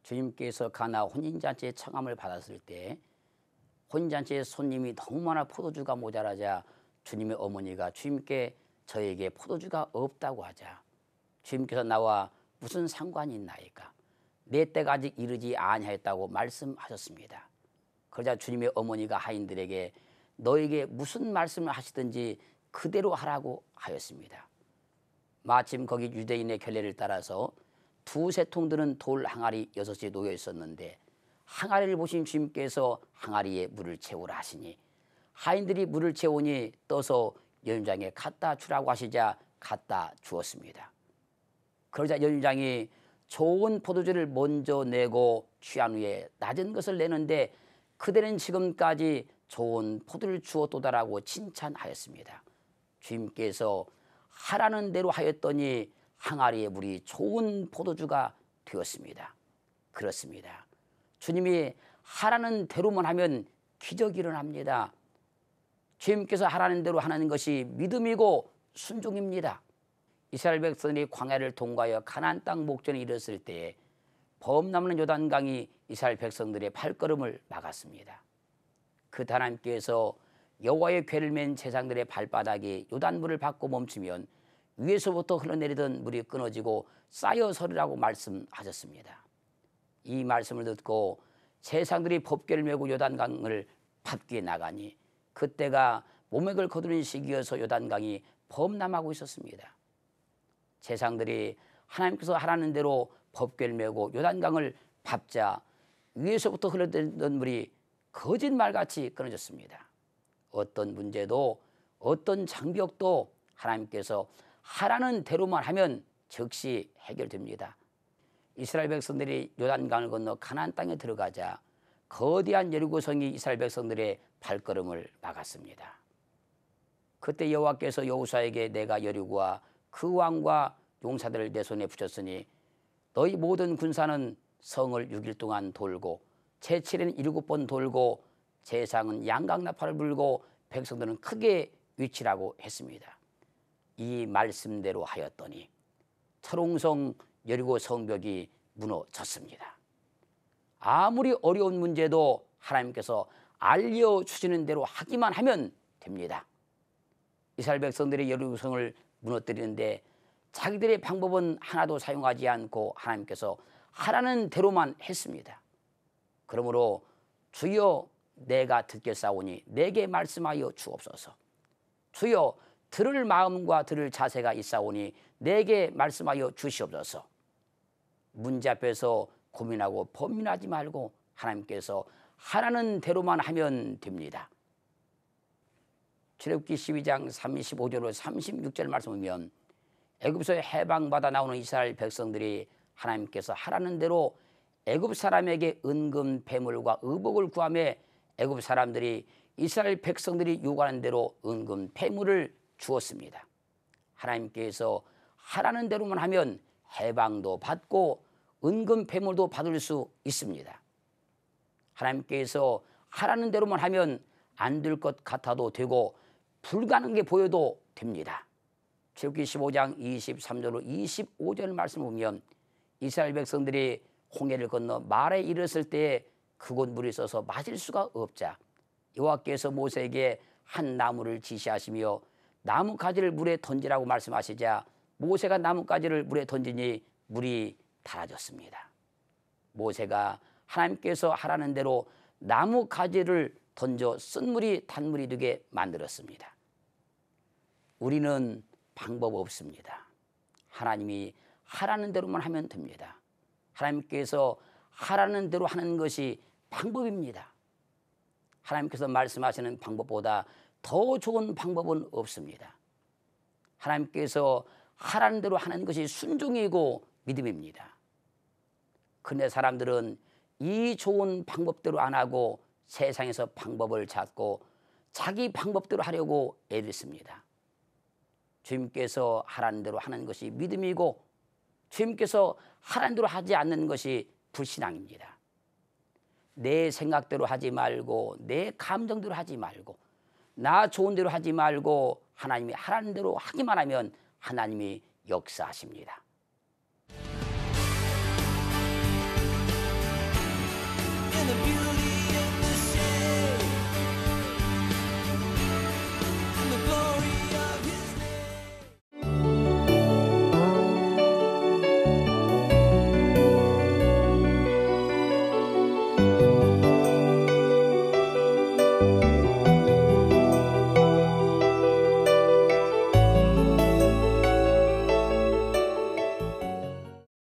주님께서 가나 혼인잔치에 청함을 받았을 때 혼인잔치에 손님이 너무 많아 포도주가 모자라자 주님의 어머니가 주님께 저에게 포도주가 없다고 하자 주님께서 나와 무슨 상관이 있나이까? 내 때가 아직 이르지 아니하였다고 말씀하셨습니다. 그러자 주님의 어머니가 하인들에게 너에게 무슨 말씀을 하시든지 그대로 하라고 하였습니다. 마침 거기 유대인의 결례를 따라서 두세 통 드는 돌 항아리 6이 놓여 있었는데 항아리를 보신 주님께서 항아리에 물을 채우라 하시니 하인들이 물을 채우니 떠서 연유장에 갖다 주라고 하시자 갖다 주었습니다. 그러자 연유장이 좋은 포도주를 먼저 내고 취한 후에 낮은 것을 내는데 그대는 지금까지 좋은 포도를 주었도다라고 칭찬하였습니다. 주님께서 하라는 대로 하였더니 항아리의 물이 좋은 포도주가 되었습니다. 그렇습니다. 주님이 하라는 대로만 하면 기적이 일어납니다. 주님께서 하라는 대로 하는 것이 믿음이고 순종입니다. 이스라엘 백성이 광야를 통과하여 가나안 땅 목전에 이르렀을 때에 범람하는 요단강이 이스라엘 백성들의 발걸음을 막았습니다. 그 하나님께서 여호와의 궤를 맨 제사장들의 발바닥이 요단물을 받고 멈추면 위에서부터 흘러내리던 물이 끊어지고 쌓여 서리라고 말씀하셨습니다. 이 말씀을 듣고 제사장들이 법궤를 메고 요단강을 밟기에 나가니 그때가 모맥을 거두는 시기여서 요단강이 범람하고 있었습니다. 제사장들이 하나님께서 하라는 대로 법궤를 메고 요단강을 밟자 위에서부터 흘러내리던 물이 거짓말같이 끊어졌습니다. 어떤 문제도 어떤 장벽도 하나님께서 하라는 대로만 하면 즉시 해결됩니다. 이스라엘 백성들이 요단강을 건너 가나안 땅에 들어가자 거대한 여리고성이 이스라엘 백성들의 발걸음을 막았습니다. 그때 여호와께서 여호수아에게 내가 여리고와 그 왕과 용사들을 내 손에 붙였으니 너희 모든 군사는 성을 6일 동안 돌고 제7일은 7번 돌고 제사장은 양강나팔을 불고 백성들은 크게 외치라고 했습니다. 이 말씀대로 하였더니 철옹성 여리고 성벽이 무너졌습니다. 아무리 어려운 문제도 하나님께서 알려주시는 대로 하기만 하면 됩니다. 이스라엘 백성들이 여리고성을 무너뜨리는데 자기들의 방법은 하나도 사용하지 않고 하나님께서 하라는 대로만 했습니다. 그러므로 주여 내가 듣겠사오니 내게 말씀하여 주옵소서. 주여 들을 마음과 들을 자세가 있사오니 내게 말씀하여 주시옵소서. 문제 앞에서 고민하고 범민하지 말고 하나님께서 하라는 대로만 하면 됩니다. 출애굽기 12장 35절로 36절 말씀 보면 애굽에서 해방받아 나오는 이스라엘 백성들이 하나님께서 하라는 대로 애굽 사람에게 은금 패물과 의복을 구하며 애굽 사람들이 이스라엘 백성들이 요구하는 대로 은금 패물을 주었습니다. 하나님께서 하라는 대로만 하면 해방도 받고 은금 패물도 받을 수 있습니다. 하나님께서 하라는 대로만 하면 안 될 것 같아도 되고 불가능한 게 보여도 됩니다. 출애굽기 15장 23절로 25절 말씀 보면 이스라엘 백성들이 홍해를 건너 마라에 이르렀을 때에 그곳 물이 있어서 마실 수가 없자 여호와께서 모세에게 한 나무를 지시하시며 나뭇가지를 물에 던지라고 말씀하시자 모세가 나뭇가지를 물에 던지니 물이 달아졌습니다. 모세가 하나님께서 하라는 대로 나뭇가지를 던져 쓴물이 단물이 되게 만들었습니다. 우리는 방법 없습니다. 하나님이 하라는 대로만 하면 됩니다. 하나님께서 하라는 대로 하는 것이 방법입니다. 하나님께서 말씀하시는 방법보다 더 좋은 방법은 없습니다. 하나님께서 하라는 대로 하는 것이 순종이고 믿음입니다. 그런데 사람들은 이 좋은 방법대로 안 하고 세상에서 방법을 찾고 자기 방법대로 하려고 애를 씁니다. 주님께서 하라는 대로 하는 것이 믿음이고 주님께서 하라는 대로 하지 않는 것이 불신앙입니다. 내 생각대로 하지 말고 내 감정대로 하지 말고 나 좋은 대로 하지 말고 하나님이 하라는 대로 하기만 하면 하나님이 역사하십니다.